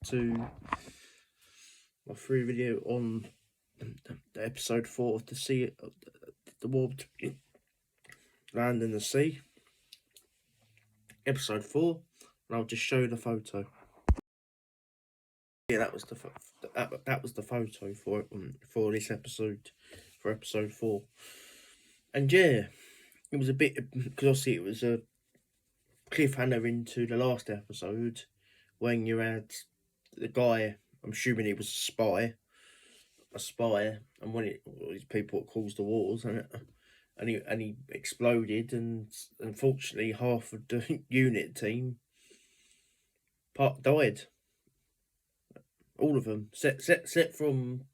to my free video on the episode 4 of the war between land and the sea. Episode 4, and I'll just show you the photo. Yeah, that was the photo for this episode, for episode 4. And yeah, it was a bit, because obviously it was a cliffhanger into the last episode when you had the guy, I'm assuming he was a spy, and one of these people that caused the wars, and he exploded, and unfortunately half of the unit team died. All of them, except from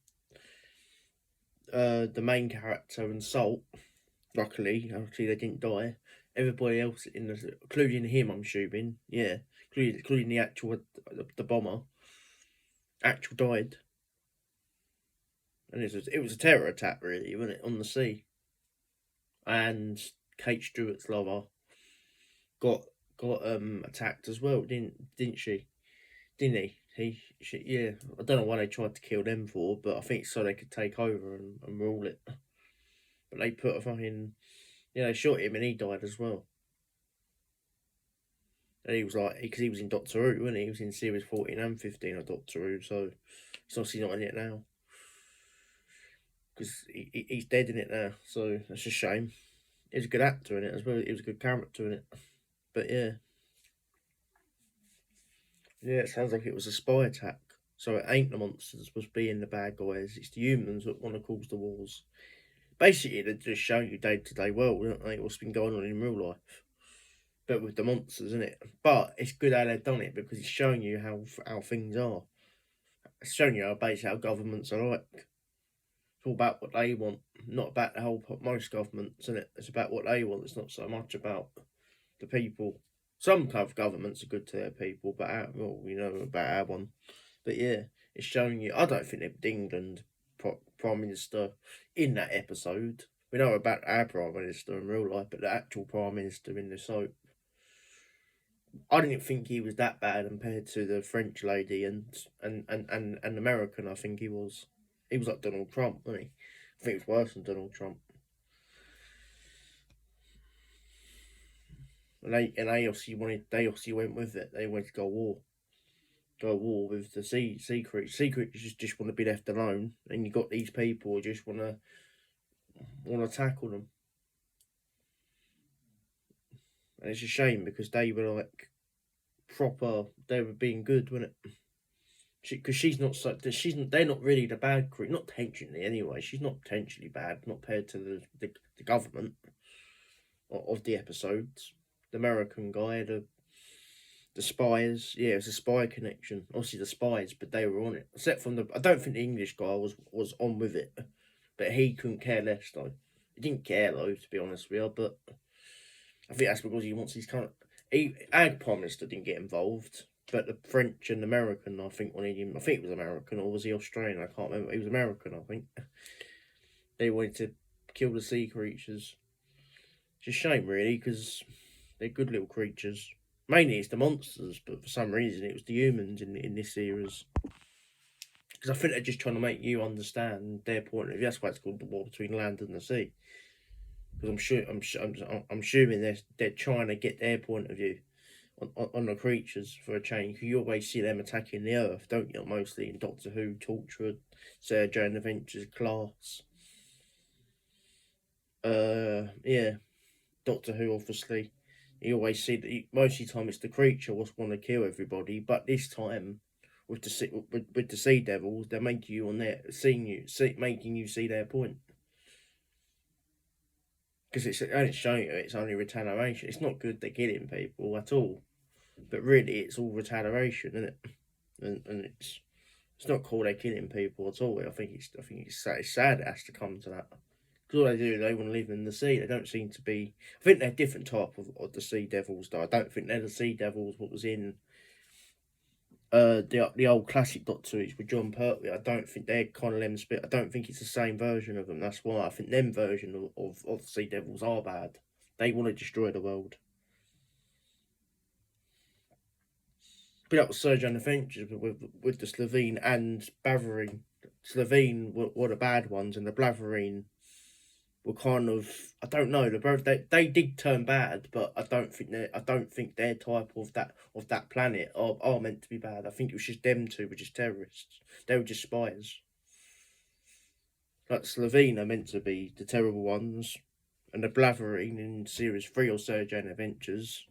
the main character and Salt. Luckily, they didn't die. Everybody else including him, I'm assuming, yeah, including the actual the bomber, died. And it was a terror attack, really, wasn't it, on the sea? And Kate Stewart's lover got attacked as well, didn't she? Didn't he? Yeah. I don't know why they tried to kill them for, but I think so they could take over and rule it. But they put a fucking, they shot him and he died as well. And he was like, because he was in Doctor Who, wasn't he? He was in series 14 and 15 of Doctor Who, so he's obviously not in it now. Because he's dead in it now, so that's a shame. He was a good actor in it as well. He was a good character in it. But yeah. Yeah, it sounds like it was a spy attack. So it ain't the monsters was being the bad guys. It's the humans that want to cause the wars. Basically, they're just showing you day-to-day world, don't they? What's been going on in real life. But with the monsters, isn't it? But it's good how they've done it because it's showing you how things are. It's showing you how governments are like. It's all about what they want, not about most governments, isn't it? It's about what they want. It's not so much about the people. Some kind of governments are good to their people, but we know about our one. But yeah, it's showing you. I don't think they're England Prime Minister in that episode. We know about our Prime Minister in real life, but the actual Prime Minister in the soap, I didn't think he was that bad compared to the French lady and American. I think he was. He was like Donald Trump, wasn't he? I think it was worse than Donald Trump. And they obviously went with it. They wanted to go war with the sea creatures. Sea creatures just want to be left alone, and you got these people who just want to tackle them. And it's a shame because they were like proper. They were being good, wasn't it? Because they're not really the bad creature, not intentionally anyway. She's not potentially bad, not compared to the government of the episodes. The American guy, the spies, yeah, it was a spy connection. Obviously the spies, but they were on it. Except from I don't think the English guy was on with it, but he couldn't care less though. He didn't care though, to be honest with you. But I think that's because he wants his kind of. Our Prime Minister didn't get involved, but the French and American, I think, wanted him. I think it was American, or was he Australian? I can't remember. He was American, I think. They wanted to kill the sea creatures. It's a shame, really, because they're good little creatures. Mainly it's the monsters, but for some reason it was the humans in this series. Because I think they're just trying to make you understand their point of view. That's why it's called the war between land and the sea. Because I'm assuming they're trying to get their point of view on the creatures for a change. You always see them attacking the Earth, don't you? Mostly in Doctor Who, Torchwood, Sarah and Adventures, Class. Yeah, Doctor Who, obviously. You always see that most of the time it's the creature what's want to kill everybody, but this time with the Sea Devils, they're making you making you see their point. Because it's showing you it's only retaliation. It's not good they're killing people at all, but really it's all retaliation, isn't it? And it's not cool they're killing people at all. I think it's sad it has to come to that. Because all they do, they want to live in the sea. They don't seem to be. I think they're a different type of the Sea Devils, though. I don't think they're the Sea Devils what was in the old classic Doctor Who's with John Pertwee. I don't think they're kind of them spit. I don't think it's the same version of them. That's why I think them version of the Sea Devils are bad. They want to destroy the world. bit up with Surgeon Adventures, but with the Slovene and Bavarin. Slovene were the bad ones, and the Blatherine were kind of, I don't know, they did turn bad, but I don't think their type of that planet are meant to be bad. I think it was just them two were just terrorists. They were just spies. Like Slovene are meant to be the terrible ones, and the Blatherine in series 3 or Surgeon Adventures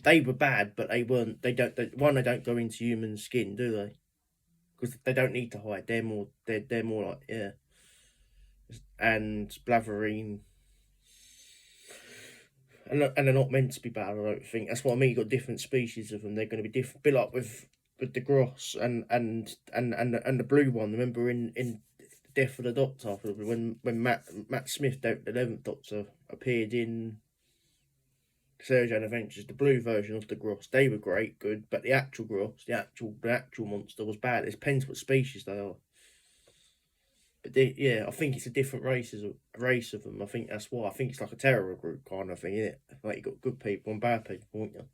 they were bad, but they weren't. They don't go into human skin, do they? Because they don't need to hide. They're more like, yeah. And Blatherine, and they're not meant to be bad. I don't think that's what I mean. You got different species of them. They're going to be different. Bit like with the Gross and the blue one. Remember in Death of the Doctor, when Matt Smith, the 11th Doctor, appeared in Surgeon Adventures, the blue version of the Gross, they were great, good, but the actual Gross, the actual monster was bad. It depends what species they are. But yeah, I think it's a different race of them. I think that's why. I think it's like a terror group kind of thing, isn't it? Like you got good people and bad people, haven't you?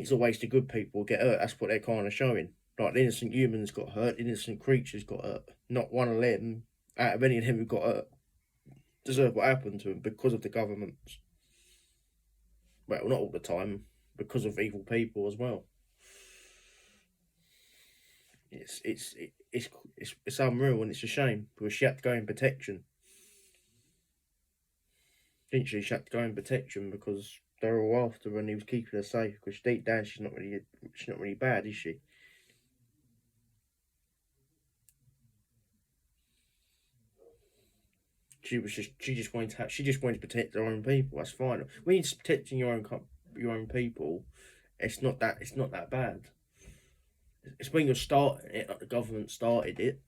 It's always the good people get hurt. That's what they're kind of showing. Like the innocent humans got hurt, innocent creatures got hurt. Not one of them, out of any of them who got hurt, deserve what happened to them because of the governments. Well, not all the time, because of evil people as well. It's unreal, and it's a shame because she had to go in protection. Didn't she? She had to go in protection because they were all after her and he was keeping her safe. Because deep down, she's not really bad, is she? She just wanted to protect her own people. That's fine. When you're protecting your own people, it's not that bad. It's when you're starting it, like the government started it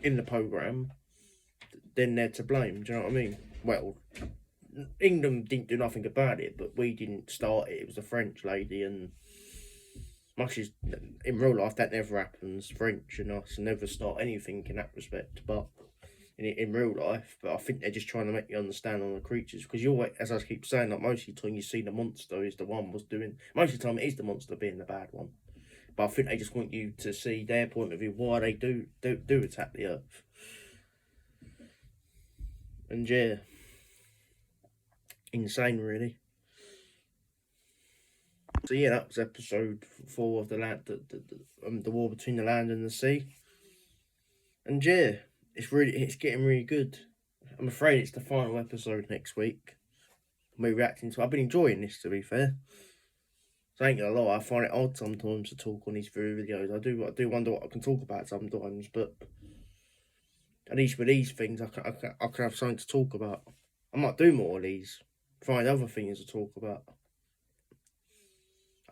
in the program, then they're to blame. Do you know what I mean? Well, England didn't do nothing about it, but we didn't start it. It was a French lady, and much as in real life that never happens. French and us never start anything in that respect, but in real life. But I think they're just trying to make you understand on the creatures, because you're, as I keep saying, like most of the time you see the monster is the one was doing. Most of the time it is the monster being the bad one. But I think they just want you to see their point of view, why they do attack the Earth. And yeah, insane, really. So yeah, that was episode 4 of the war between the land and the sea. And yeah, it's getting really good. I'm afraid it's the final episode next week. Me reacting to. I've been enjoying this, to be fair. So I ain't gonna lie, I find it odd sometimes to talk on these videos. I do wonder what I can talk about sometimes, but at least with these things, I can have something to talk about. I might do more of these, find other things to talk about.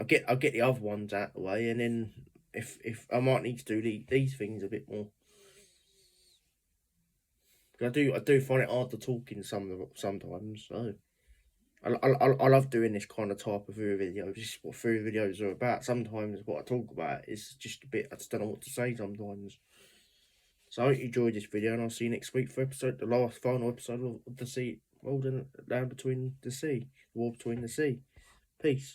I'll get the other ones out of the way, and then if I might need to do these things a bit more. I do find it hard to talk in sometimes. So I love doing this kind of type of video. This is what food videos are about. Sometimes what I talk about is just a bit. I just don't know what to say sometimes. So I hope you enjoyed this video, and I'll see you next week for the last final episode of the sea, Land Between the Sea, War Between the Sea. Peace.